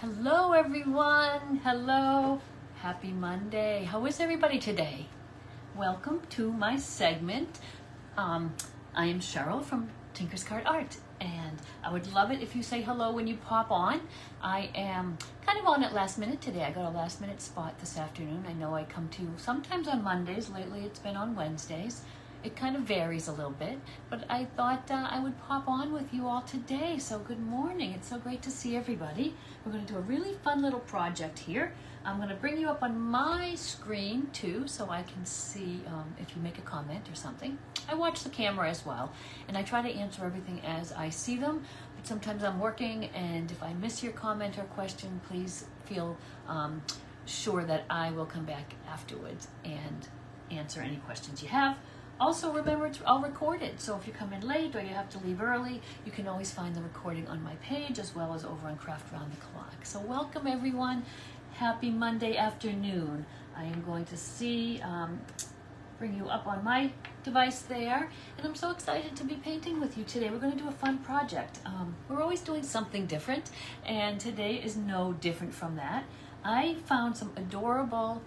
Hello everyone, hello, happy Monday. How is everybody today? Welcome to my segment. I am Cheryl from Tinker's Card Art, and I would love it if you say hello when you pop on. I am kind of on it last minute today. I got a last minute spot this afternoon. I know I come to you sometimes on Mondays. Lately it's been on Wednesdays. It kind of varies a little bit, but I thought I would pop on with you all today. So good morning. It's so great to see everybody. We're going to do a really fun little project here. I'm going to bring you up on my screen too, so I can see if you make a comment or something. I watch the camera as well, and I try to answer everything as I see them, but sometimes I'm working, and if I miss your comment or question, please feel sure that I will come back afterwards and answer any questions you have. Also, remember, it's all recorded, so if you come in late or you have to leave early, you can always find the recording on my page as well as over on Craft Round the Clock. So welcome, everyone. Happy Monday afternoon. I am going to bring you up on my device there, and I'm so excited to be painting with you today. We're going to do a fun project. We're always doing something different, and today is no different from that. I found some adorable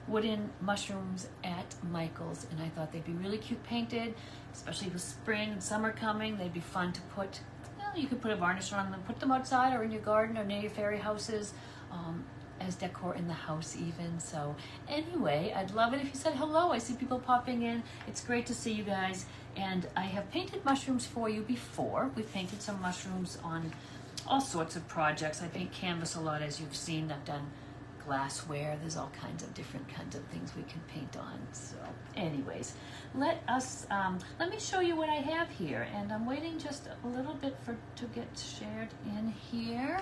wooden mushrooms at Michael's, and I thought they'd be really cute painted, especially with spring and summer coming. They'd be fun to put, well, you could put a varnish on them, put them outside or in your garden or near your fairy houses, as decor in the house even. So anyway, I'd love it if you said hello. I see people popping in. It's great to see you guys, and I have painted mushrooms for you before. We've painted some mushrooms on all sorts of projects. I paint canvas a lot, as you've seen. I've done glassware. There's all kinds of different kinds of things we can paint on. So anyways, let me show you what I have here, and I'm waiting just a little bit to get shared in here,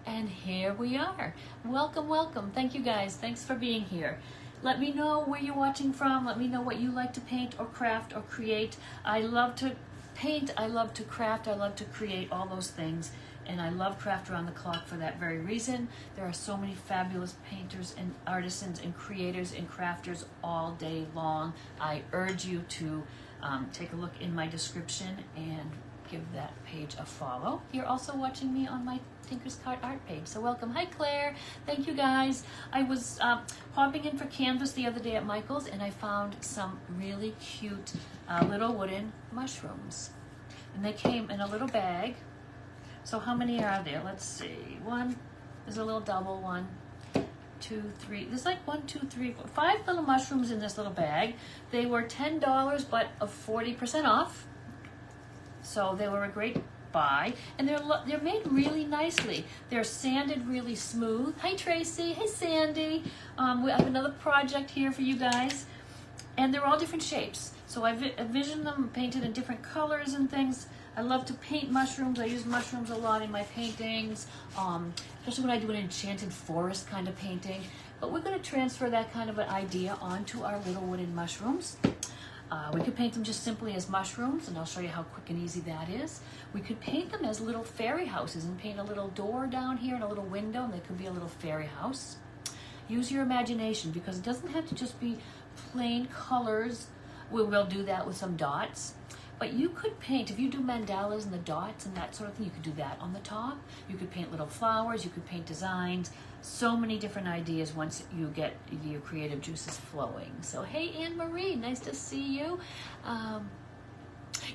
and here we are. Welcome. Thank you guys. Thanks for being here. Let me know where you're watching from. Let me know what you like to paint or craft or create. I love to paint, I love to craft, I love to create, all those things. And I love Craft Around the Clock for that very reason. There are so many fabulous painters and artisans and creators and crafters all day long. I urge you to take a look in my description and give that page a follow. You're also watching me on my Tinker's Card Art page, so welcome. Hi Claire, thank you guys. I was popping in for canvas the other day at Michael's, and I found some really cute little wooden mushrooms. And they came in a little bag. So how many are there? Let's see. One, there's a little double, 1, 2, 3. There's like 1, 2, 3, 4, 5 little mushrooms in this little bag. They were $10, but of 40% off. So they were a great buy, and they're made really nicely. They're sanded really smooth. Hi Tracy. Hey Sandy. We have another project here for you guys, and they're all different shapes. So I envisioned them painted in different colors and things. I love to paint mushrooms. I use mushrooms a lot in my paintings, especially when I do an enchanted forest kind of painting. But we're going to transfer that kind of an idea onto our little wooden mushrooms. We could paint them just simply as mushrooms, and I'll show you how quick and easy that is. We could paint them as little fairy houses and paint a little door down here and a little window, and they could be a little fairy house. Use your imagination, because it doesn't have to just be plain colors. We'll do that with some dots. But you could paint, if you do mandalas and the dots and that sort of thing, you could do that on the top. You could paint little flowers, you could paint designs, so many different ideas once you get your creative juices flowing. So hey Anne-Marie, nice to see you.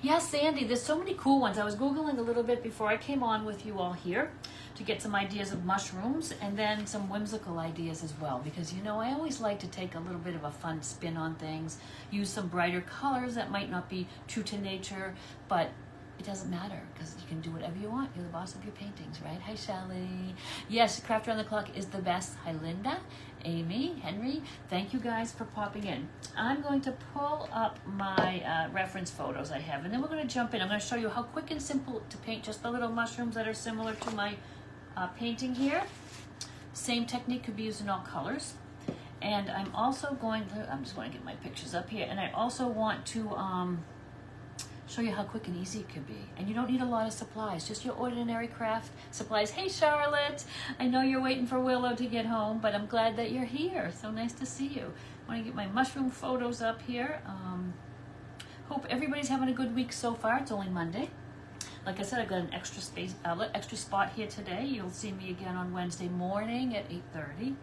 Yeah, Sandy, there's so many cool ones. I was Googling a little bit before I came on with you all here to get some ideas of mushrooms, and then some whimsical ideas as well, because you know I always like to take a little bit of a fun spin on things, use some brighter colors that might not be true to nature, but it doesn't matter, because you can do whatever you want. You're the boss of your paintings, right? Hi Shelly. Yes, Craft Around the Clock is the best. Hi Linda, Amy, Henry, thank you guys for popping in. I'm going to pull up my reference photos I have, and then we're going to jump in. I'm going to show you how quick and simple to paint just the little mushrooms that are similar to my painting here. Same technique could be used in all colors. And I'm also going to, I'm just going to get my pictures up here, and I also want to show you how quick and easy it could be. And you don't need a lot of supplies, just your ordinary craft supplies. Hey Charlotte, I know you're waiting for Willow to get home, but I'm glad that you're here. So nice to see you. I want to get my mushroom photos up here. Hope everybody's having a good week so far. It's only Monday. Like I said, I've got an extra spot here today. You'll see me again on Wednesday morning at 8:30.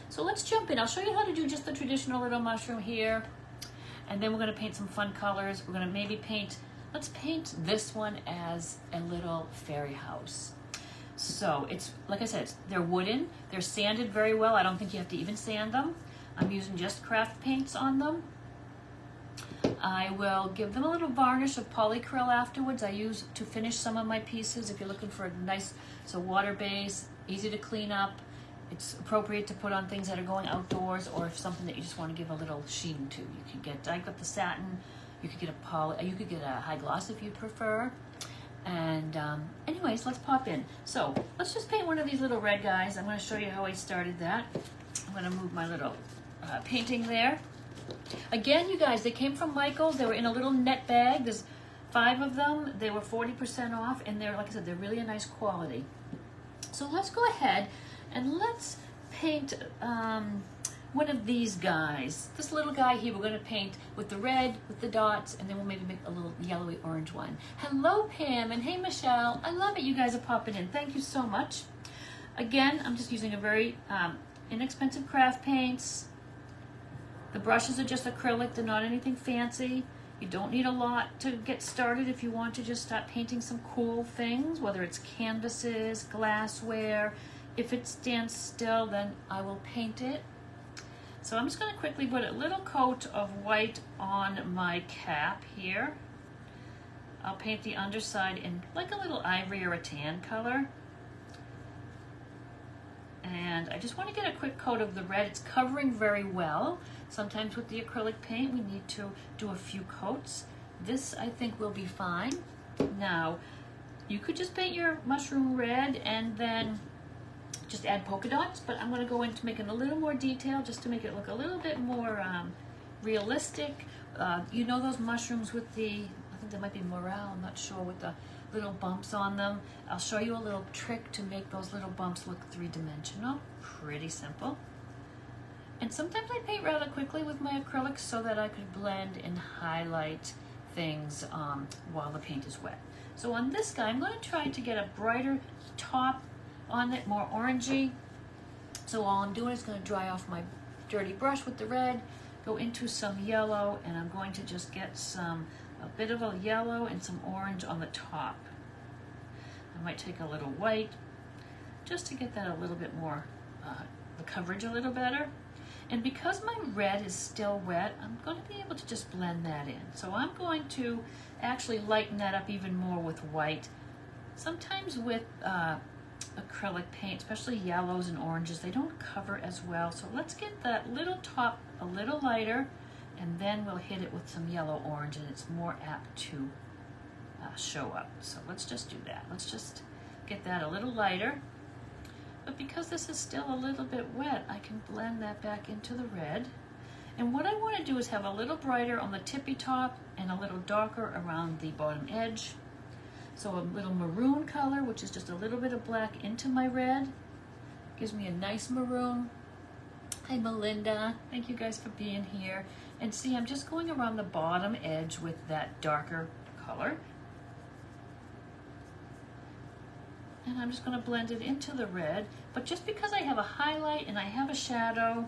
So let's jump in. I'll show you how to do just the traditional little mushroom here. And then we're gonna paint some fun colors. We're gonna maybe let's paint this one as a little fairy house. So it's, like I said, they're wooden. They're sanded very well. I don't think you have to even sand them. I'm using just craft paints on them. I will give them a little varnish of polycryl afterwards. I use to finish some of my pieces. If you're looking for a nice, water base, easy to clean up. It's appropriate to put on things that are going outdoors, or if something that you just want to give a little sheen to. You could get, I got the satin. You could get a high gloss if you prefer. And anyways, let's pop in. So let's just paint one of these little red guys. I'm going to show you how I started that. I'm going to move my little painting there. Again, you guys, they came from Michael's. They were in a little net bag. There's 5 of them. They were 40% off, and they're, like I said, they're really a nice quality. So let's go ahead and let's paint one of these guys. This little guy here, we're going to paint with the red, with the dots, and then we'll maybe make a little yellowy orange one. Hello, Pam, and hey, Michelle. I love it. You guys are popping in. Thank you so much. Again, I'm just using a very inexpensive craft paints. The brushes are just acrylic. They're not anything fancy. You don't need a lot to get started if you want to just start painting some cool things, whether it's canvases, glassware. If it stands still, then I will paint it. So I'm just going to quickly put a little coat of white on my cap here. I'll paint the underside in like a little ivory or a tan color. And I just want to get a quick coat of the red. It's covering very well. Sometimes with the acrylic paint, we need to do a few coats. This, I think, will be fine. Now, you could just paint your mushroom red and then just add polka dots, but I'm going to go into making a little more detail just to make it look a little bit more realistic. You know those mushrooms with the, I think they might be morel, I'm not sure, with the little bumps on them. I'll show you a little trick to make those little bumps look 3-dimensional. Pretty simple. And sometimes I paint rather quickly with my acrylics so that I could blend and highlight things while the paint is wet. So on this guy, I'm going to try to get a brighter top on it, more orangey. So all I'm doing is going to dry off my dirty brush with the red, go into some yellow, and I'm going to just get a bit of a yellow and some orange on the top. I might take a little white just to get that a little bit more, the coverage a little better. And because my red is still wet, I'm going to be able to just blend that in. So I'm going to actually lighten that up even more with white. Sometimes with acrylic paint, especially yellows and oranges, they don't cover as well. So let's get that little top a little lighter, and then we'll hit it with some yellow orange, and it's more apt to show up. So let's just do that. Let's just get that a little lighter. But because this is still a little bit wet, I can blend that back into the red. And what I want to do is have a little brighter on the tippy top and a little darker around the bottom edge. So a little maroon color, which is just a little bit of black into my red. Gives me a nice maroon. Hi Melinda, thank you guys for being here. And see, I'm just going around the bottom edge with that darker color. And I'm just going to blend it into the red. But just because I have a highlight and I have a shadow,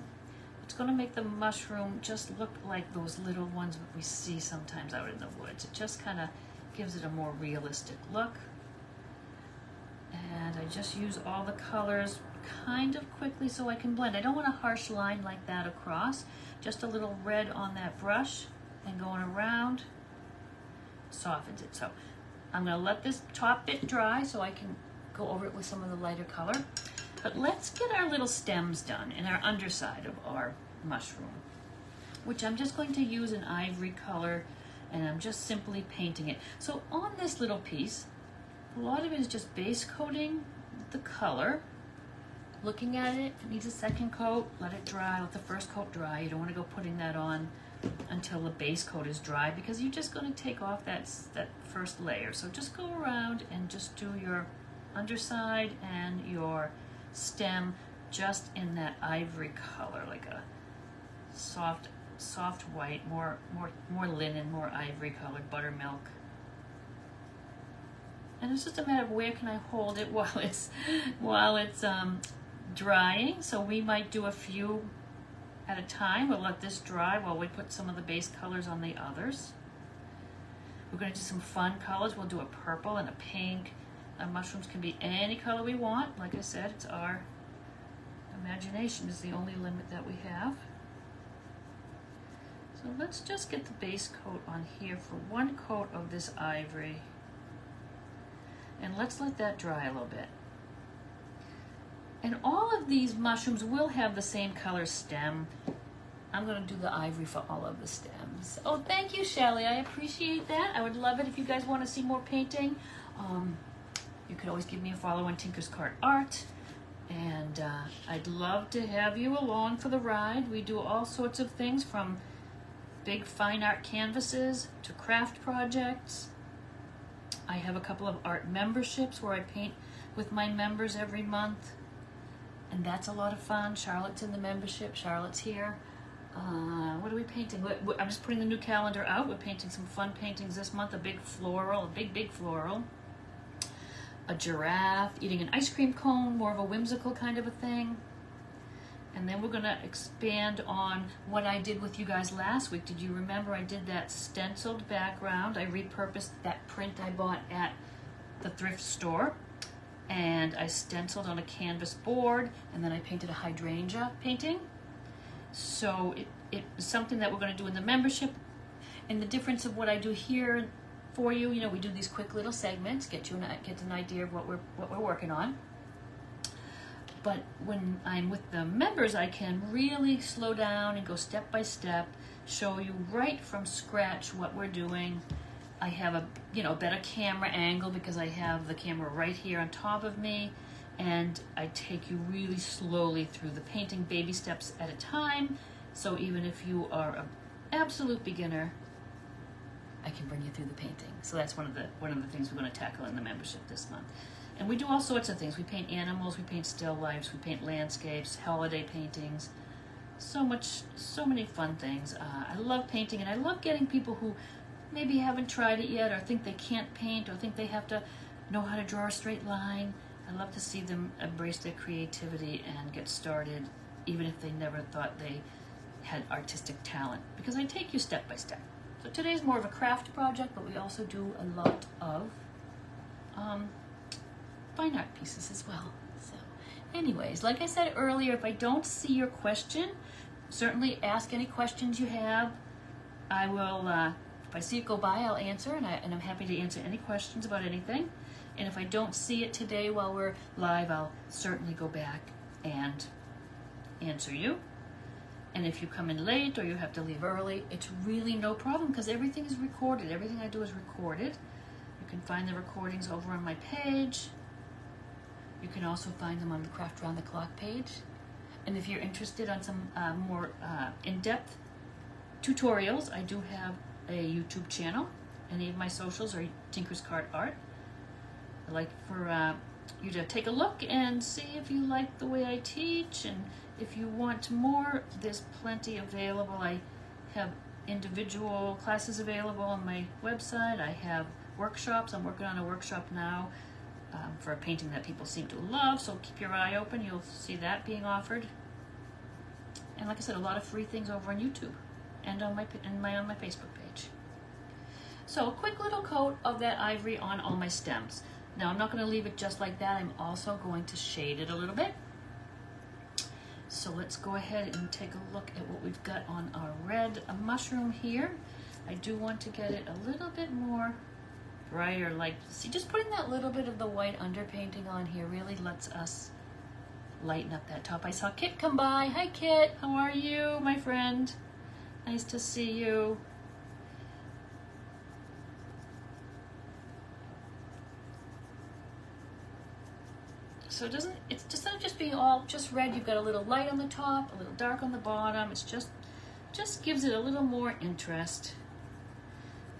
it's going to make the mushroom just look like those little ones that we see sometimes out in the woods. It just kind of gives it a more realistic look. And I just use all the colors kind of quickly so I can blend. I don't want a harsh line like that across. Just a little red on that brush and going around softens it. So I'm going to let this top bit dry so I can go over it with some of the lighter color. But let's get our little stems done and our underside of our mushroom, which I'm just going to use an ivory color, and I'm just simply painting it. So on this little piece, a lot of it is just base coating the color. Looking at it, if it needs a second coat, let it dry, let the first coat dry. You don't want to go putting that on until the base coat is dry, because you're just going to take off that first layer. So just go around and just do your underside and your stem just in that ivory color, like a soft white, more linen, more ivory colored buttermilk. And it's just a matter of where can I hold it while it's drying. So we might do a few at a time. We'll let this dry while we put some of the base colors on the others. We're going to do some fun colors. We'll do a purple and a pink. Our mushrooms can be any color we want. Like I said, it's our imagination is the only limit that we have. So let's just get the base coat on here for one coat of this ivory. And let's let that dry a little bit. And all of these mushrooms will have the same color stem. I'm going to do the ivory for all of the stems. Oh, thank you, Shelly. I appreciate that. I would love it if you guys want to see more painting. You could always give me a follow on Tinker's Cart Art. And I'd love to have you along for the ride. We do all sorts of things from big fine art canvases to craft projects. I have a couple of art memberships where I paint with my members every month. And that's a lot of fun. Charlotte's in the membership. Charlotte's here. What are we painting? I'm just putting the new calendar out. We're painting some fun paintings this month. A big floral, a big floral. A giraffe eating an ice cream cone, more of a whimsical kind of a thing. And then we're going to expand on what I did with you guys last week. Did you remember I did that stenciled background? I repurposed that print I bought at the thrift store. And I stenciled on a canvas board, and then I painted a hydrangea painting. So it's something that we're going to do in the membership. And the difference of what I do here for you, you know, we do these quick little segments, get an idea of what we're working on. But when I'm with the members, I can really slow down and go step by step, show you right from scratch what we're doing. I have a better camera angle because I have the camera right here on top of me, and I take you really slowly through the painting, baby steps at a time. So even if you are an absolute beginner, I can bring you through the painting. So that's one of the things we're going to tackle in the membership this month. And we do all sorts of things. We paint animals, we paint still lifes, we paint landscapes, holiday paintings. So many fun things. I love painting, and I love getting people who maybe haven't tried it yet, or think they can't paint, or think they have to know how to draw a straight line. I love to see them embrace their creativity and get started, even if they never thought they had artistic talent, because I take you step by step. So today's more of a craft project, but we also do a lot of fine art pieces as well. So anyways, like I said earlier, if I don't see your question, certainly ask any questions you have. I will, if I see it go by, I'll answer, and I'm happy to answer any questions about anything. And if I don't see it today while we're live, I'll certainly go back and answer you. And if you come in late or you have to leave early, it's really no problem, because everything is recorded. Everything I do is recorded. You can find the recordings over on my page. You can also find them on the Craft Round the Clock page. And if you're interested on some more in-depth tutorials, I do have a YouTube channel. Any of my socials are Tinker's Cart Art. I'd like for you to take a look and see if you like the way I teach, and if you want more, there's plenty available. I have individual classes available on my website. I have workshops. I'm working on a workshop now for a painting that people seem to love, so keep your eye open. You'll see that being offered. And like I said, a lot of free things over on YouTube and on my Facebook page. So a quick little coat of that ivory on all my stems. Now I'm not going to leave it just like that. I'm also going to shade it a little bit. So let's go ahead and take a look at what we've got on our red mushroom here. I do want to get it a little bit more brighter, like, see, just putting that little bit of the white underpainting on here really lets us lighten up that top. I saw Kit come by. Hi Kit, how are you, my friend? Nice to see you. So it's just not just being all just red. You've got a little light on the top, a little dark on the bottom. It's just gives it a little more interest.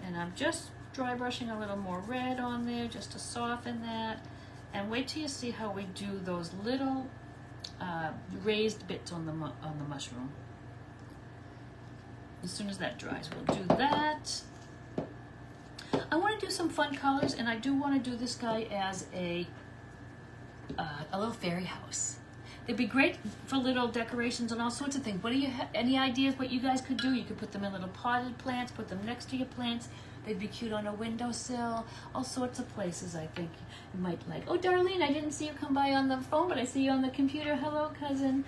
And I'm just dry brushing a little more red on there just to soften that. And wait till you see how we do those little raised bits on the mushroom. As soon as that dries, we'll do that. I want to do some fun colors, and I do want to do this guy as a little fairy house. They'd be great for little decorations and all sorts of things. What do you any ideas what you guys could do? You could put them in little potted plants, put them next to your plants. They'd be cute on a windowsill, all sorts of places I think you might like. Oh, Darlene, I didn't see you come by on the phone, but I see you on the computer. Hello, cousin.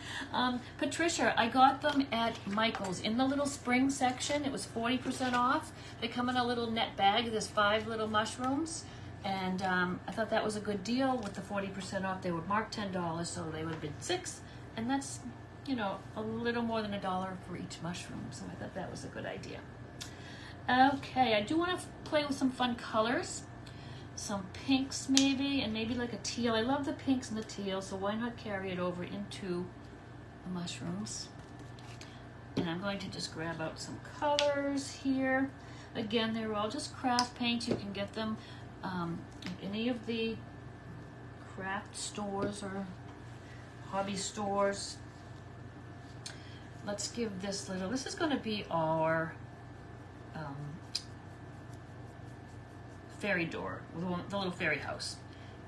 Patricia, I got them at Michael's in the little spring section. It was 40% off. They come in a little net bag. There's 5 little mushrooms. And I thought that was a good deal with the 40% off. They were marked $10, so they would have been $6. And that's, you know, a little more than $1 for each mushroom. So I thought that was a good idea. Okay, I do want to play with some fun colors. Some pinks maybe, and maybe like a teal. I love the pinks and the teal, so why not carry it over into the mushrooms? And I'm going to just grab out some colors here. Again, they're all just craft paints. You can get them at any of the craft stores or hobby stores. Let's give this little, this is going to be our fairy door, the little fairy house.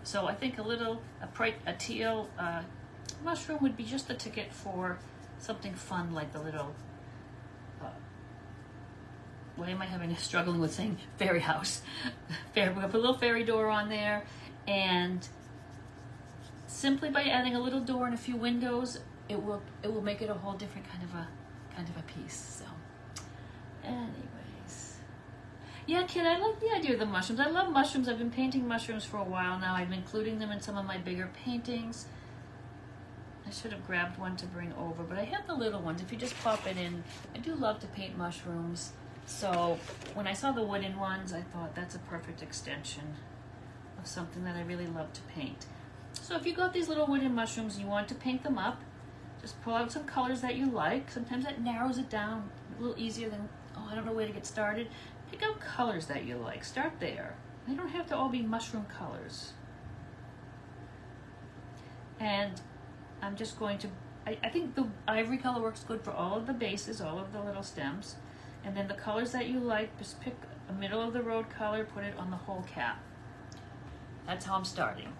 So I think a teal mushroom would be just the ticket for something fun like the little, why am I struggling with saying fairy house? We have a little fairy door on there, and simply by adding a little door and a few windows, it will make it a whole different kind of a piece. So anyways, yeah, kid, I like the idea of the mushrooms. I love mushrooms. I've been painting mushrooms for a while now. I'm including them in some of my bigger paintings. I should have grabbed one to bring over, but I have the little ones. If you just pop it in, I do love to paint mushrooms. So when I saw the wooden ones, I thought that's a perfect extension of something that I really love to paint. So if you got these little wooden mushrooms and you want to paint them up, just pull out some colors that you like. Sometimes that narrows it down a little easier than, oh, I don't know where to get started. Pick out colors that you like. Start there. They don't have to all be mushroom colors. And I'm just going to, I think the ivory color works good for all of the bases, all of the little stems. And then the colors that you like, just pick a middle of the road color, put it on the whole cap. That's how I'm starting.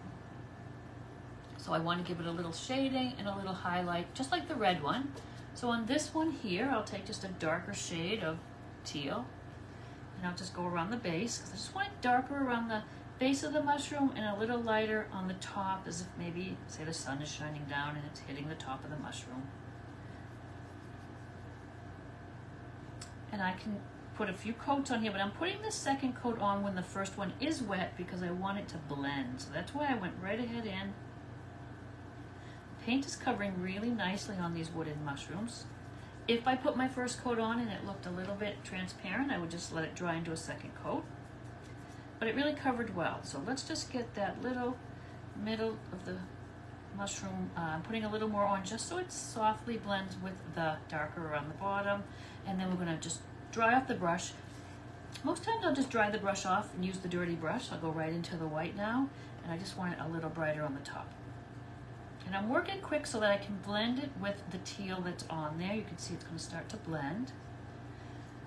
So I want to give it a little shading and a little highlight, just like the red one. So on this one here, I'll take just a darker shade of teal, and I'll just go around the base, because I just want it darker around the base of the mushroom and a little lighter on the top, as if maybe, say, the sun is shining down and it's hitting the top of the mushroom. And I can put a few coats on here, but I'm putting the second coat on when the first one is wet because I want it to blend. So that's why I went right ahead in. Paint is covering really nicely on these wooden mushrooms. If I put my first coat on and it looked a little bit transparent, I would just let it dry into a second coat. But it really covered well. So let's just get that little middle of the mushroom. I'm putting a little more on just so it softly blends with the darker around the bottom. And then we're going to just dry off the brush. Most times I'll just dry the brush off and use the dirty brush. I'll go right into the white now. And I just want it a little brighter on the top. And I'm working quick so that I can blend it with the teal that's on there. You can see it's going to start to blend.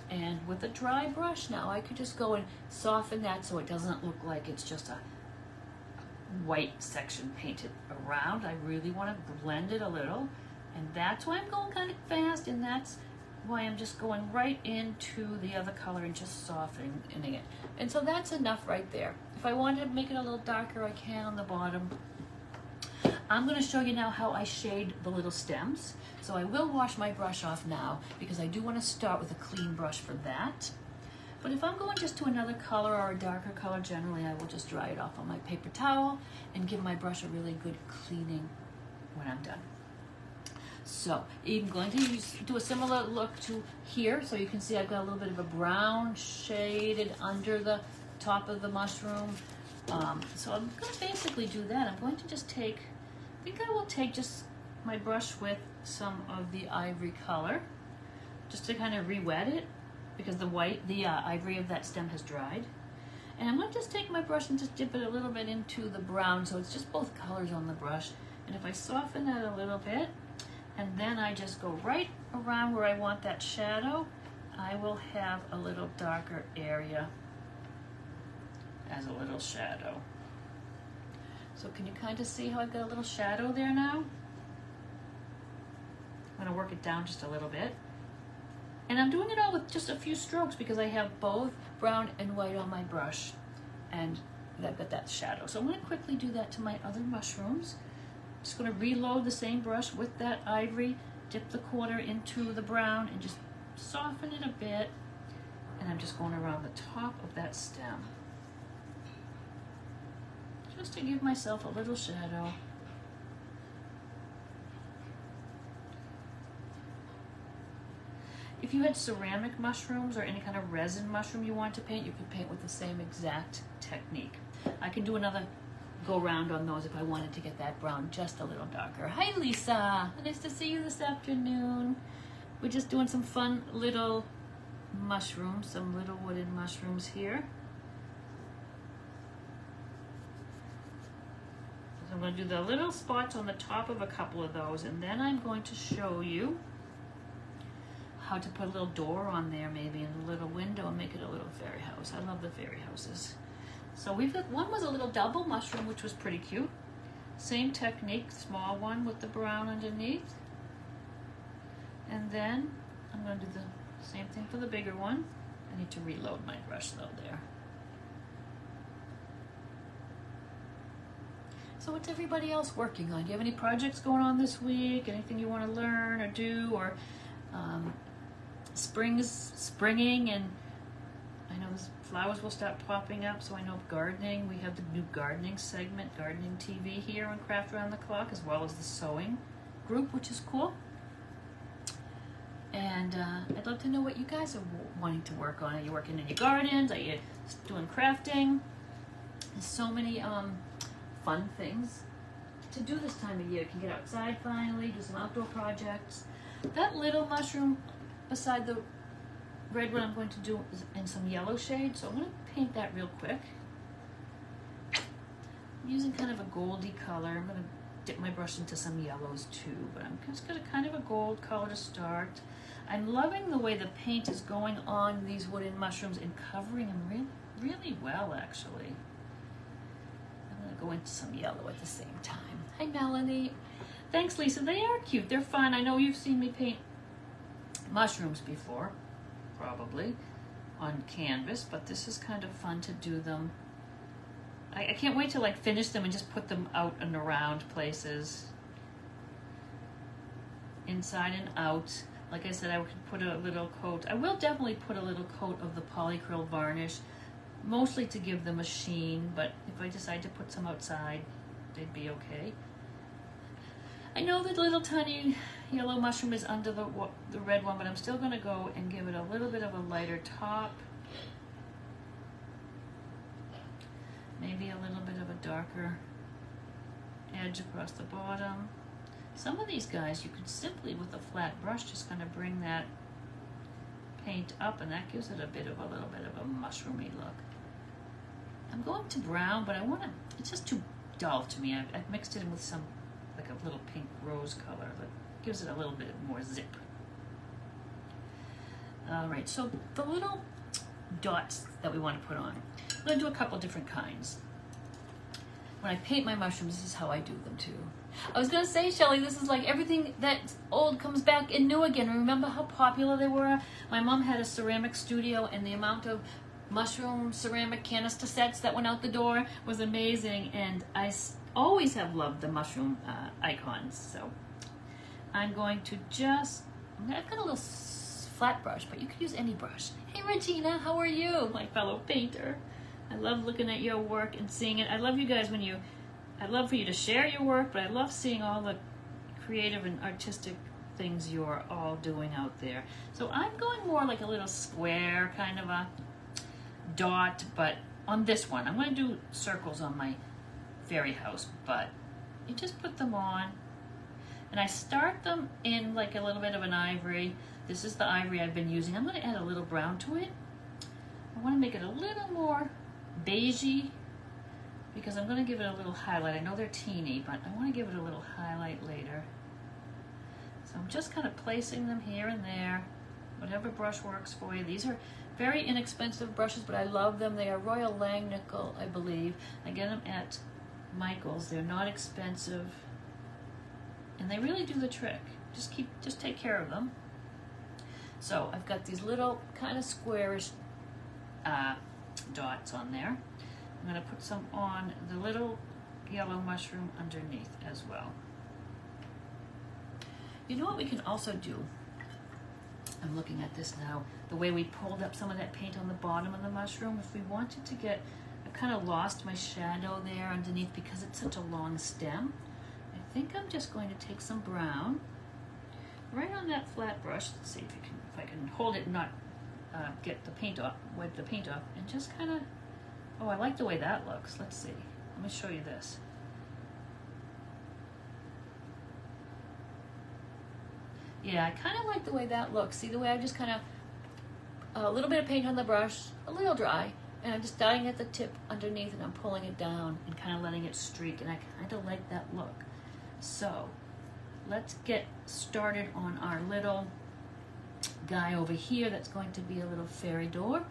And with a dry brush now, I could just go and soften that so it doesn't look like it's just a white section painted around. I really want to blend it a little. And that's why I'm going kind of fast, and that's why I'm just going right into the other color and just softening it. And so that's enough right there. If I wanted to make it a little darker, I can on the bottom. I'm going to show you now how I shade the little stems. So I will wash my brush off now because I do want to start with a clean brush for that. But if I'm going just to another color or a darker color, generally I will just dry it off on my paper towel and give my brush a really good cleaning when I'm done. So I'm going to do a similar look to here. So you can see I've got a little bit of a brown shaded under the top of the mushroom. So I'm going to basically do that. I'm going to just take, I think I will take just my brush with some of the ivory color just to kind of re-wet it because the ivory of that stem has dried. And I'm going to just take my brush and just dip it a little bit into the brown so it's just both colors on the brush. And if I soften that a little bit, and then I just go right around where I want that shadow, I will have a little darker area as a little shadow. So can you kind of see how I've got a little shadow there now? I'm gonna work it down just a little bit. And I'm doing it all with just a few strokes because I have both brown and white on my brush. And I've got that shadow. So I'm gonna quickly do that to my other mushrooms. Just gonna reload the same brush with that ivory, dip the corner into the brown and just soften it a bit. And I'm just going around the top of that stem. Just to give myself a little shadow. If you had ceramic mushrooms or any kind of resin mushroom you want to paint, you could paint with the same exact technique. I can do another go round on those if I wanted to get that brown just a little darker. Hi Lisa, nice to see you this afternoon. We're just doing some fun little mushrooms, some little wooden mushrooms here. So I'm going to do the little spots on the top of a couple of those, and then I'm going to show you how to put a little door on there, maybe, and a little window, and make it a little fairy house. I love the fairy houses. So we've got, one was a little double mushroom, which was pretty cute. Same technique, small one with the brown underneath. And then I'm going to do the same thing for the bigger one. I need to reload my brush though there. So what's everybody else working on? Do you have any projects going on this week? Anything you want to learn or do? Or spring is springing, and I know flowers will start popping up, so I know gardening. We have the new gardening segment, Gardening TV here on Craft Around the Clock, as well as the sewing group, which is cool. And I'd love to know what you guys are wanting to work on. Are you working in your gardens? Are you doing crafting? There's so many fun things to do this time of year. You can get outside finally, do some outdoor projects. That little mushroom beside the red one I'm going to do is in some yellow shade, so I'm going to paint that real quick. I'm using kind of a goldy color. I'm going to dip my brush into some yellows too, but I'm just going to kind of a gold color to start. I'm loving the way the paint is going on these wooden mushrooms and covering them really well, actually. I'm going to go into some yellow at the same time. Hi, Melanie. Thanks, Lisa. They are cute. They're fun. I know you've seen me paint mushrooms before, probably, on canvas, but this is kind of fun to do them. I can't wait to like finish them and just put them out and around places. Inside and out. Like I said, I could put a little coat. I will definitely put a little coat of the polycryl varnish, mostly to give them a sheen, but if I decide to put some outside, they'd be okay. I know that little tiny yellow mushroom is under the red one, but I'm still going to go and give it a little bit of a lighter top. Maybe a little bit of a darker edge across the bottom. Some of these guys you could simply, with a flat brush, just kind of bring that paint up, and that gives it a little bit of a mushroomy look. I'm going to brown, but I want to, it's just too dull to me. I've mixed it in with some, like a little pink rose color that gives it a little bit more zip. All right, so the little dots that we want to put on, I'm going to do a couple different kinds. When I paint my mushrooms, this is how I do them too. I was going to say, Shelly, this is like everything that's old comes back and new again. Remember how popular they were? My mom had a ceramic studio, and the amount of mushroom ceramic canister sets that went out the door was amazing, and I always have loved the mushroom icons. So I'm going to just, I've got a little flat brush, but you could use any brush. Hey Regina, how are you, my fellow painter? I love looking at your work and seeing it. I love you guys when you, I love for you to share your work, but I love seeing all the creative and artistic things you're all doing out there. So I'm going more like a little square kind of a dot, but on this one, I'm going to do circles on my fairy house, but you just put them on, and I start them in like a little bit of an ivory. This is the ivory I've been using. I'm going to add a little brown to it. I want to make it a little more beigey because I'm going to give it a little highlight. I know they're teeny, but I want to give it a little highlight later. So I'm just kind of placing them here and there, whatever brush works for you. These are very inexpensive brushes, but I love them. They are Royal Langnickel, I believe. I get them at Michael's. They're not expensive, and they really do the trick. Just take care of them. So I've got these little kind of squarish dots on there. I'm going to put some on the little yellow mushroom underneath as well. You know what we can also do? I'm looking at this now, the way we pulled up some of that paint on the bottom of the mushroom. If we wanted to get, I kind of lost my shadow there underneath because it's such a long stem. I think I'm just going to take some brown right on that flat brush. Let's see if I can hold it and not get the paint off, wipe the paint off, and just kind of, oh, I like the way that looks. Let's see. Let me show you this. Yeah, I kind of like the way that looks. See the way I just kind of, a little bit of paint on the brush, a little dry, and I'm just dyeing at the tip underneath and I'm pulling it down and kind of letting it streak, and I kind of like that look. So let's get started on our little guy over here that's going to be a little fairy door.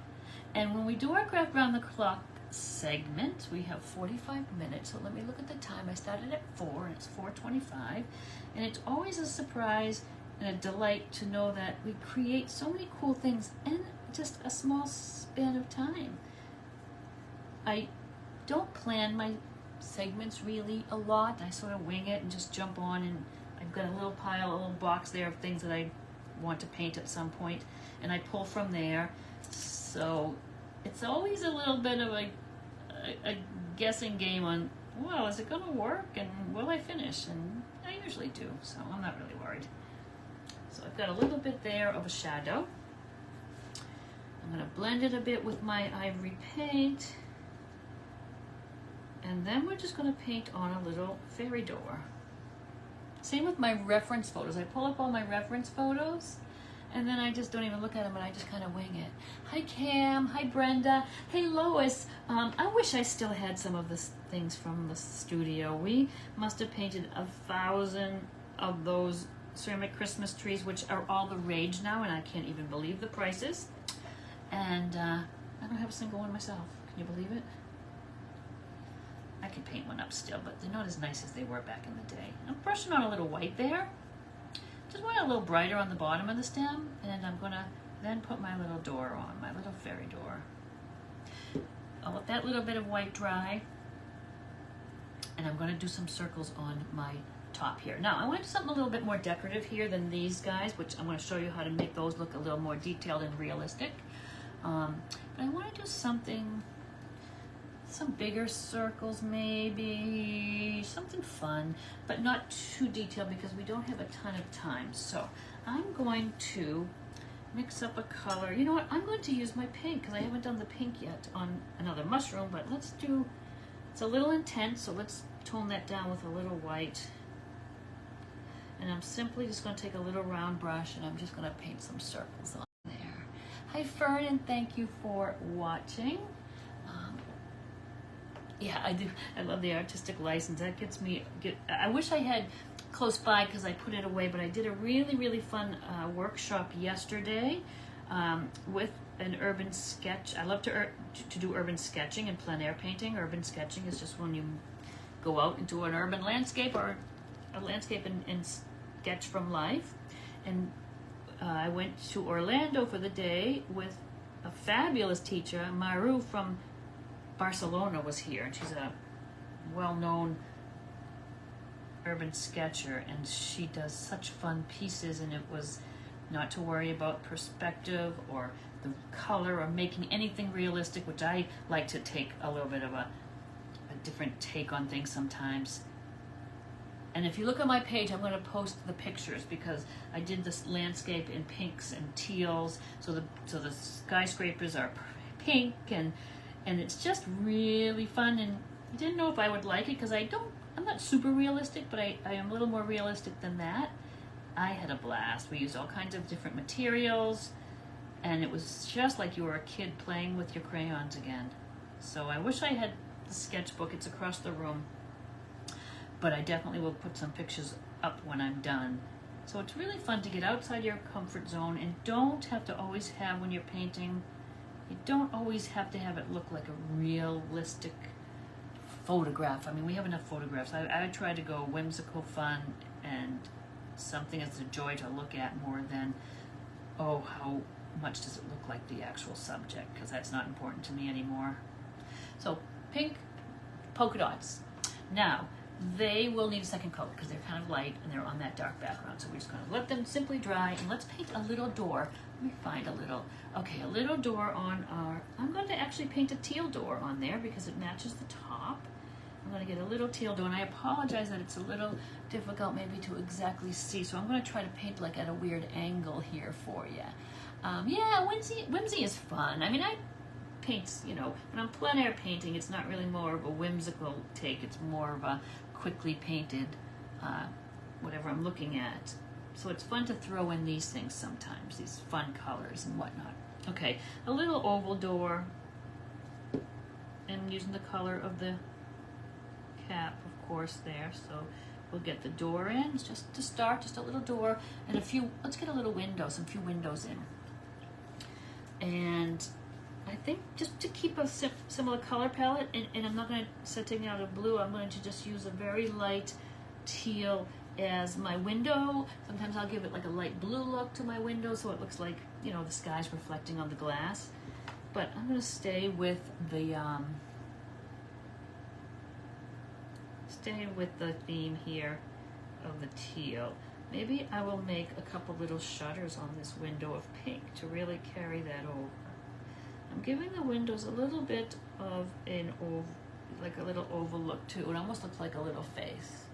And when we do our craft round the clock segment, we have 45 minutes. So let me look at the time. I started at 4 and it's 4:25, and it's always a surprise and a delight to know that we create so many cool things in just a small span of time. I don't plan my segments really a lot. I sort of wing it and just jump on, and I've got a little pile, a little box there of things that I want to paint at some point, and I pull from there. So it's always a little bit of a guessing game on, well, is it going to work and will I finish? And I usually do, so I'm not really worried. So I've got a little bit there of a shadow. I'm going to blend it a bit with my ivory paint, and then we're just going to paint on a little fairy door. Same with my reference photos. I pull up all my reference photos, and then I just don't even look at them, and I just kind of wing it. Hi Cam, hi Brenda, hey Lois. I wish I still had some of the things from the studio. We must have painted 1,000 of those ceramic Christmas trees, which are all the rage now, and I can't even believe the prices. And I don't have a single one myself. Can you believe it? I could paint one up still, but they're not as nice as they were back in the day. I'm brushing on a little white there. Just want it a little brighter on the bottom of the stem, and I'm gonna then put my little door on, my little fairy door. I'll let that little bit of white dry, and I'm gonna do some circles on my top here. Now, I want to do something a little bit more decorative here than these guys, which I'm gonna show you how to make those look a little more detailed and realistic. But I wanna do something, some bigger circles maybe, something fun, but not too detailed because we don't have a ton of time. So I'm going to mix up a color. You know what, I'm going to use my pink because I haven't done the pink yet on another mushroom, but let's do, it's a little intense, so let's tone that down with a little white. And I'm simply just going to take a little round brush and I'm just going to paint some circles on there. Hi Fern, and thank you for watching. Yeah, I do. I love the artistic license. That gets me. I wish I had close by because I put it away, but I did a really, really fun workshop yesterday with an urban sketch. I love to do urban sketching and plein air painting. Urban sketching is just when you go out into an urban landscape or a landscape and sketch from life. And I went to Orlando for the day with a fabulous teacher, Maru from Barcelona was here, and she's a well-known urban sketcher, and she does such fun pieces, and it was not to worry about perspective or the color or making anything realistic, which I like to take a little bit of a different take on things sometimes. And if you look at my page, I'm going to post the pictures because I did this landscape in pinks and teals, so the skyscrapers are pink, and it's just really fun. And I didn't know if I would like it because I'm not super realistic, but I am a little more realistic than that. I had a blast. We used all kinds of different materials, and it was just like you were a kid playing with your crayons again. So I wish I had the sketchbook. It's across the room, but I definitely will put some pictures up when I'm done. So it's really fun to get outside your comfort zone and don't have to always have, when you're painting, You don't always have to have it look like a realistic photograph. I mean, we have enough photographs. I try to go whimsical, fun, and something that's a joy to look at more than, oh, how much does it look like the actual subject, because that's not important to me anymore. So pink polka dots. Now, they will need a second coat because they're kind of light and they're on that dark background. So we're just going to let them simply dry, and let's paint a little door. Let me find a little, okay, a little door on our, I'm going to actually paint a teal door on there because it matches the top. I'm going to get a little teal door, and I apologize that it's a little difficult maybe to exactly see. So I'm going to try to paint like at a weird angle here for you. Yeah, whimsy is fun. I mean, I paint, you know, when I'm plein air painting, it's not really more of a whimsical take. It's more of a quickly painted whatever I'm looking at. So it's fun to throw in these things sometimes, these fun colors and whatnot. Okay, a little oval door, and using the color of the cap, of course, there. So we'll get the door in. It's just to start, just a little door and a few, let's get a little window, some few windows in. And I think just to keep a similar color palette, and I'm not going to start taking out a blue, I'm going to just use a very light teal as my window. Sometimes I'll give it like a light blue look to my window so it looks like, you know, the sky's reflecting on the glass. But I'm going to stay with the theme here of the teal. Maybe I will make a couple little shutters on this window of pink to really carry that over. I'm giving the windows a little bit of an oval, like a little oval look too. It almost looks like a little face.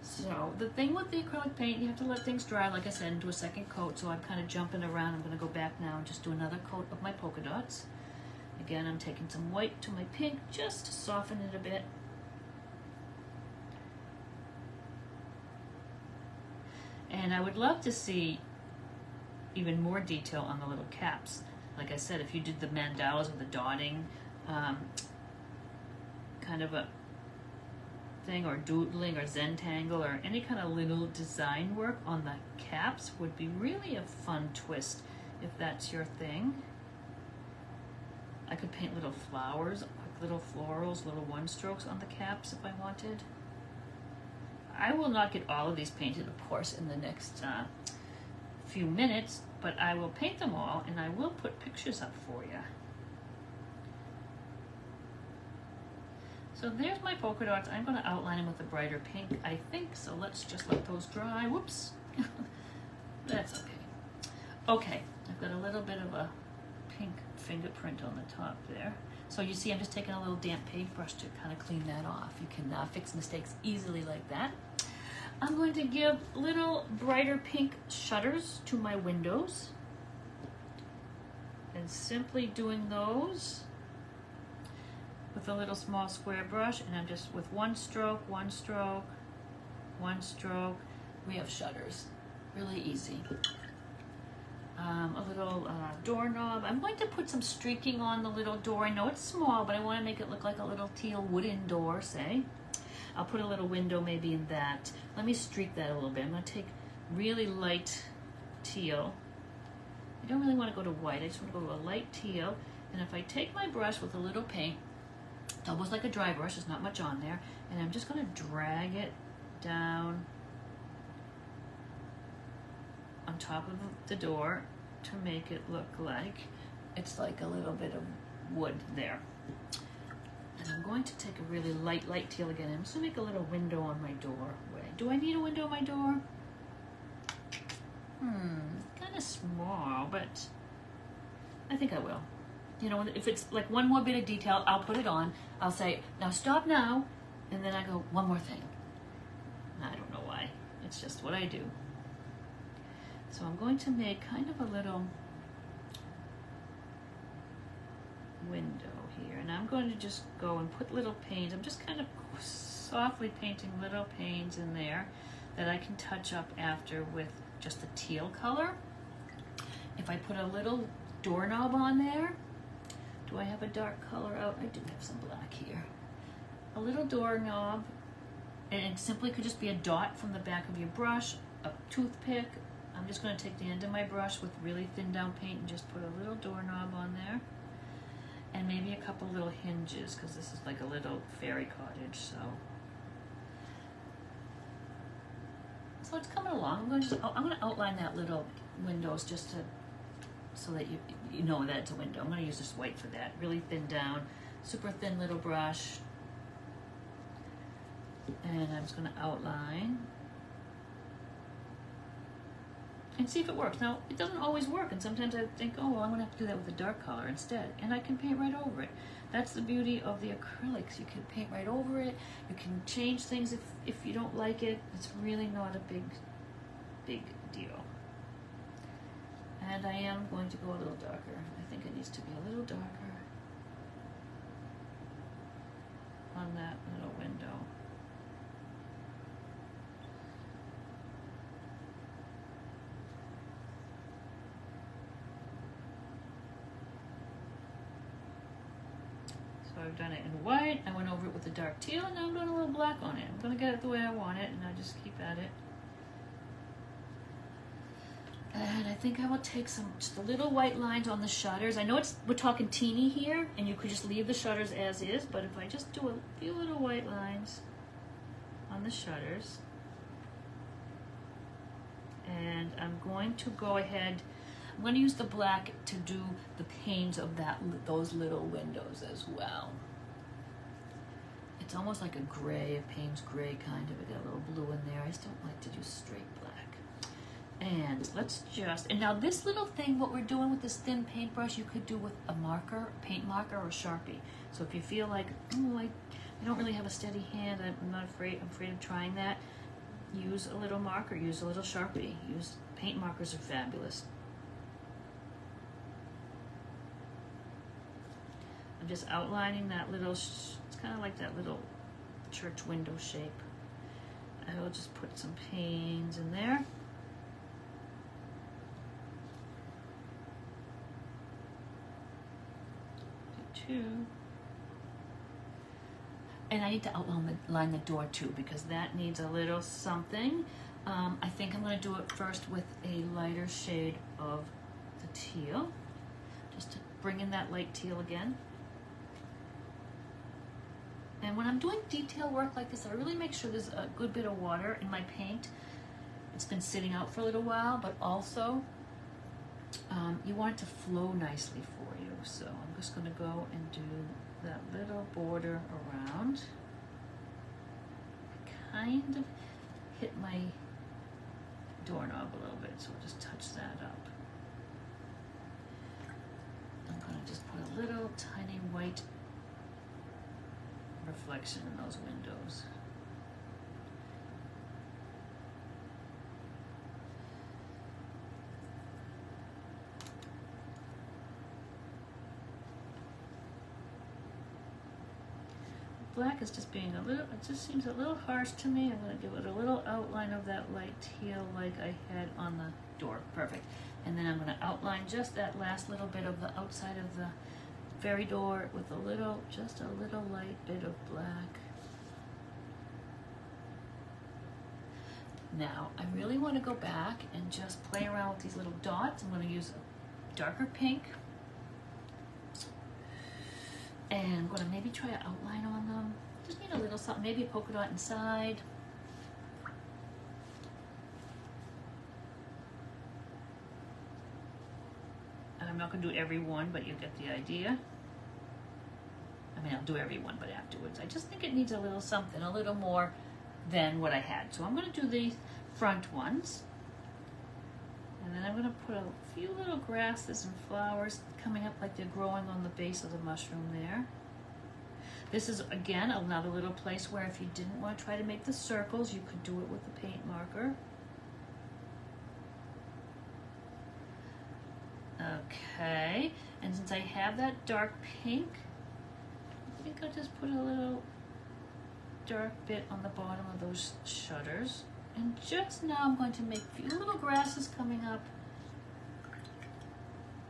So the thing with the acrylic paint, you have to let things dry, like I said, and do a second coat. So I'm kind of jumping around. I'm going to go back now and just do another coat of my polka dots. Again, I'm taking some white to my pink just to soften it a bit. And I would love to see even more detail on the little caps. Like I said, if you did the mandalas or the dotting kind of a thing, or doodling or Zentangle or any kind of little design work on the caps would be really a fun twist if that's your thing. I could paint little flowers, like little florals, little one strokes on the caps if I wanted. I will not get all of these painted, of course, in the next few minutes, but I will paint them all and I will put pictures up for you. So there's my polka dots. I'm going to outline them with a brighter pink, I think, so let's just let those dry. Whoops. That's okay. Okay, I've got a little bit of a pink fingerprint on the top there. So you see I'm just taking a little damp paintbrush to kind of clean that off. You can fix mistakes easily like that. I'm going to give little brighter pink shutters to my windows. And simply doing those with a little small square brush, and I'm just with one stroke, one stroke, one stroke. We have shutters, really easy. A little doorknob. I'm going to put some streaking on the little door. I know it's small, but I want to make it look like a little teal wooden door, say. I'll put a little window maybe in that. Let me streak that a little bit. I'm going to take really light teal. I don't really want to go to white. I just want to go to a light teal. And if I take my brush with a little paint, it's almost like a dry brush, there's not much on there, and I'm just going to drag it down on top of the door to make it look like it's like a little bit of wood there. And I'm going to take a really light teal again. I'm just going to make a little window on my doorway. Do I need a window on my door? Kind of small, but I think I will. You know, if it's like one more bit of detail, I'll put it on. I'll say, now stop now. And then I go, one more thing. I don't know why. It's just what I do. So I'm going to make kind of a little window here. And I'm going to just go and put little panes. I'm just kind of softly painting little panes in there that I can touch up after with just the teal color. If I put a little doorknob on there, do I have a dark color out? I do have some black here. A little doorknob, and it simply could just be a dot from the back of your brush, a toothpick, I'm just going to take the end of my brush with really thin down paint and just put a little doorknob on there. And maybe a couple little hinges, because this is like a little fairy cottage, so. So it's coming along. I'm going to outline that little windows just to, so that you know that it's a window. I'm going to use this white for that. Really thin down, super thin little brush. And I'm just going to outline and see if it works. Now, it doesn't always work, and sometimes I think, oh, well, I'm going to have to do that with a dark color instead, and I can paint right over it. That's the beauty of the acrylics. You can paint right over it. You can change things if you don't like it. It's really not a big deal. And I am going to go a little darker. I think it needs to be a little darker on that little window. So I've done it in white, I went over it with the dark teal, and now I'm doing a little black on it. I'm going to get it the way I want it, and I just keep at it. And I think I will take just the little white lines on the shutters. I know we're talking teeny here, and you could just leave the shutters as is, but if I just do a few little white lines on the shutters, and I'm going to go ahead, I'm going to use the black to do the panes of those little windows as well. It's almost like a gray, a Payne's gray kind of. I got a little blue in there. I just don't like to do straight black. And and now this little thing, what we're doing with this thin paintbrush, you could do with a marker, a paint marker, or a Sharpie. So if you feel like, oh, I don't really have a steady hand, I'm afraid of trying that, use a little marker, use a little Sharpie. Paint markers are fabulous. I'm just outlining that little, it's kind of like that little church window shape. I will just put some panes in there. Two. And I need to outline the door too, because that needs a little something. I think I'm going to do it first with a lighter shade of the teal, just to bring in that light teal again. And when I'm doing detail work like this, I really make sure there's a good bit of water in my paint. It's been sitting out for a little while, but also you want it to flow nicely for you. So I'm just going to go and do that little border around. Kind of hit my doorknob a little bit, so I'll just touch that up. I'm going to just put a little tiny white reflection in those windows. Black is just being it just seems a little harsh to me. I'm going to give it a little outline of that light teal like I had on the door. Perfect. And then I'm going to outline just that last little bit of the outside of the fairy door with just a little light bit of black. Now, I really want to go back and just play around with these little dots. I'm going to use a darker pink. And I'm going to maybe try an outline on them. Just need a little something, maybe a polka dot inside. And I'm not going to do every one, but you get the idea. I mean, I'll do every one, but afterwards. I just think it needs a little something, a little more than what I had. So I'm going to do the front ones. And then I'm going to put a few little grasses and flowers coming up like they're growing on the base of the mushroom there. This is, again, another little place where if you didn't want to try to make the circles, you could do it with the paint marker. Okay, and since I have that dark pink, I think I'll just put a little dark bit on the bottom of those shutters. And just now I'm going to make a few little grasses coming up.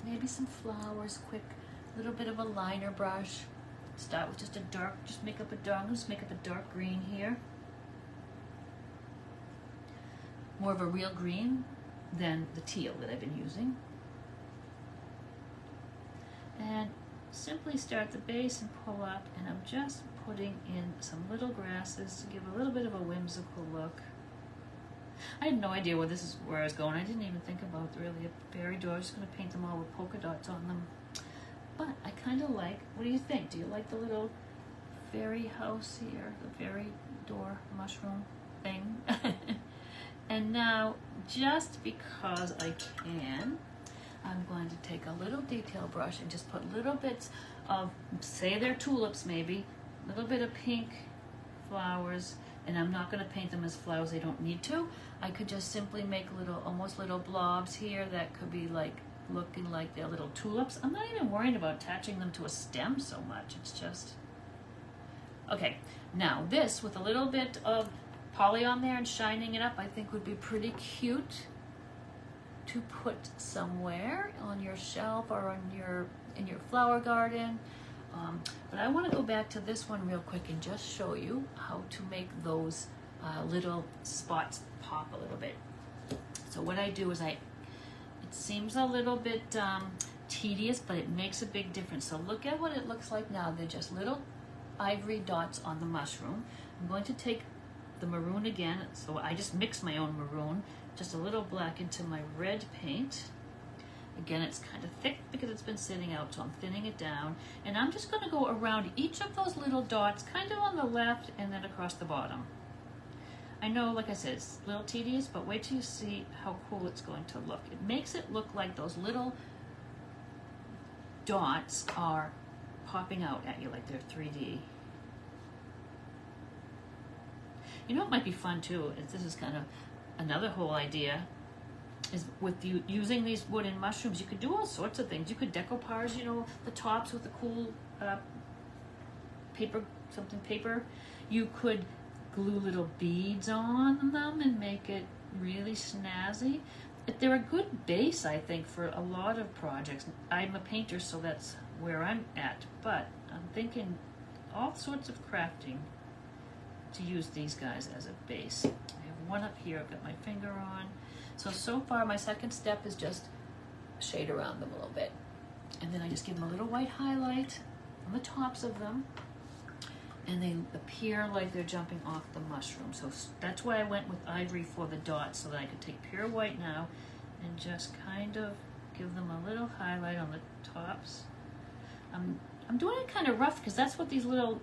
Maybe some flowers, quick, little bit of a liner brush. Start with just a dark, just make up a dark green here. More of a real green than the teal that I've been using. And simply start at the base and pull up, and I'm just putting in some little grasses to give a little bit of a whimsical look. I had no idea where I was going. I didn't even think about really a fairy door. I was just going to paint them all with polka dots on them. But I kind of like, what do you think? Do you like the little fairy house here, the fairy door mushroom thing? And now, just because I can, I'm going to take a little detail brush and just put little bits of, say they're tulips maybe, a little bit of pink flowers, and I'm not going to paint them as flowers, they don't need to. I could just simply make almost little blobs here that could be like looking like they're little tulips. I'm not even worried about attaching them to a stem so much, it's just, okay. Now this, with a little bit of poly on there and shining it up, I think would be pretty cute to put somewhere on your shelf or in your flower garden. But I want to go back to this one real quick and just show you how to make those little spots pop a little bit. So what I do is it seems a little bit tedious, but it makes a big difference. So look at what it looks like now. They're just little ivory dots on the mushroom. I'm going to take the maroon again, so I just mix my own maroon, just a little black into my red paint. Again, it's kind of thick because it's been sitting out, so I'm thinning it down. And I'm just going to go around each of those little dots, kind of on the left and then across the bottom. I know, like I said, it's a little tedious, but wait till you see how cool it's going to look. It makes it look like those little dots are popping out at you like they're 3D. You know, it might be fun too, this is kind of another whole idea, is with you using these wooden mushrooms, you could do all sorts of things. You could decoupage, you know, the tops with the cool paper. You could glue little beads on them and make it really snazzy. They're a good base, I think, for a lot of projects. I'm a painter, so that's where I'm at, but I'm thinking all sorts of crafting to use these guys as a base. I have one up here I've got my finger on. So far my second step is just shade around them a little bit. And then I just give them a little white highlight on the tops of them. And they appear like they're jumping off the mushroom. So that's why I went with ivory for the dots, so that I could take pure white now and just kind of give them a little highlight on the tops. I'm doing it kind of rough because that's what these little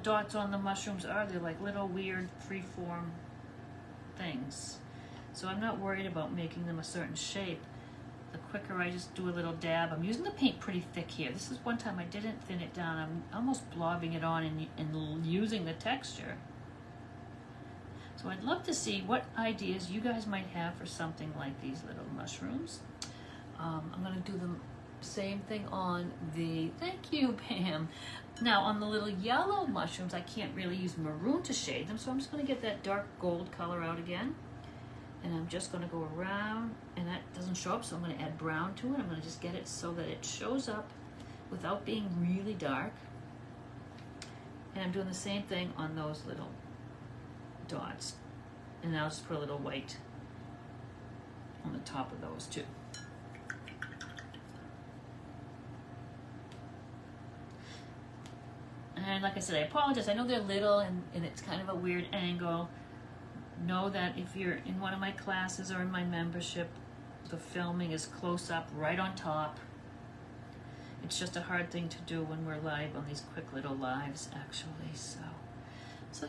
dots on the mushrooms are. They're like little weird freeform things. So I'm not worried about making them a certain shape. The quicker I just do a little dab. I'm using the paint pretty thick here. This is one time I didn't thin it down. I'm almost blobbing it on and using the texture. So I'd love to see what ideas you guys might have for something like these little mushrooms. I'm going to do the same thing on the, thank you, Pam. Now on the little yellow mushrooms, I can't really use maroon to shade them, so I'm just going to get that dark gold color out again. And I'm just going to go around, and that doesn't show up, so I'm going to add brown to it. I'm going to just get it so that it shows up without being really dark. And I'm doing the same thing on those little dots. And I'll just put a little white on the top of those too. And like I said, I apologize. I know they're little and it's kind of a weird angle. Know that if you're in one of my classes or in my membership, the filming is close up right on top. It's just a hard thing to do when we're live on these quick little lives, actually. So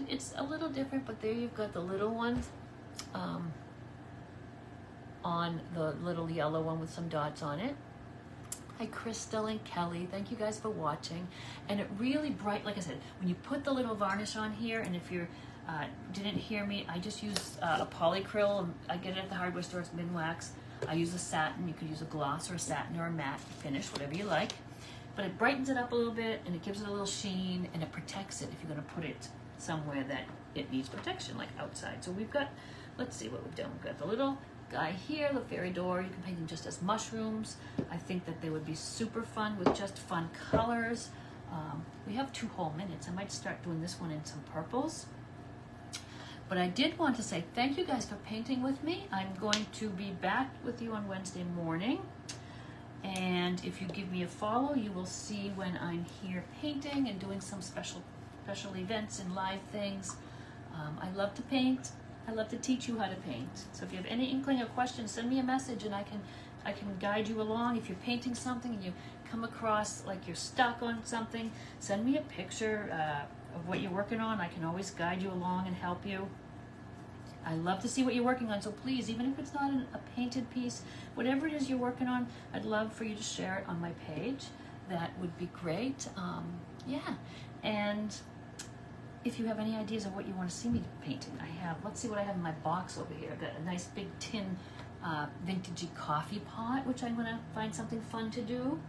it's a little different, but there you've got the little ones on the little yellow one with some dots on it. Hi Crystal and Kelly, thank you guys for watching. And it really bright, like I said, when you put the little varnish on here, and if you're didn't hear me, I just use a polycryl. I get it at the hardware store, it's Minwax. I use a satin. You could use a gloss or a satin or a matte finish, whatever you like. But it brightens it up a little bit, and it gives it a little sheen, and it protects it if you're going to put it somewhere that it needs protection, like outside. So we've got, let's see what we've done. We've got the little guy here, the fairy door. You can paint them just as mushrooms. I think that they would be super fun with just fun colors. We have 2 whole minutes. I might start doing this one in some purples. But I did want to say thank you guys for painting with me. I'm going to be back with you on Wednesday morning. And if you give me a follow, you will see when I'm here painting and doing some special events and live things. I love to paint. I love to teach you how to paint. So if you have any inkling or questions, send me a message and I can guide you along. If you're painting something and you come across like you're stuck on something, send me a picture of what you're working on. I can always guide you along and help you. I love to see what you're working on, so please, even if it's not a painted piece, whatever it is you're working on, I'd love for you to share it on my page. That would be great. Yeah, and if you have any ideas of what you want to see me painting, let's see what I have in my box over here. I've got a nice big tin vintagey coffee pot, which I'm going to find something fun to do.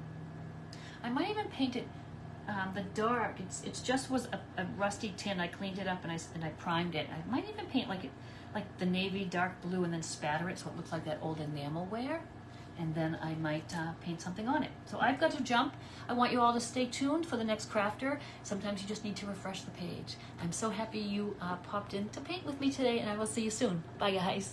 I might even paint it the dark. It's just was a rusty tin. I cleaned it up and I primed it. I might even paint like the navy dark blue and then spatter it so it looks like that old enamelware. And then I might paint something on it. So I've got to jump. I want you all to stay tuned for the next crafter. Sometimes you just need to refresh the page. I'm so happy you popped in to paint with me today, and I will see you soon. Bye, guys.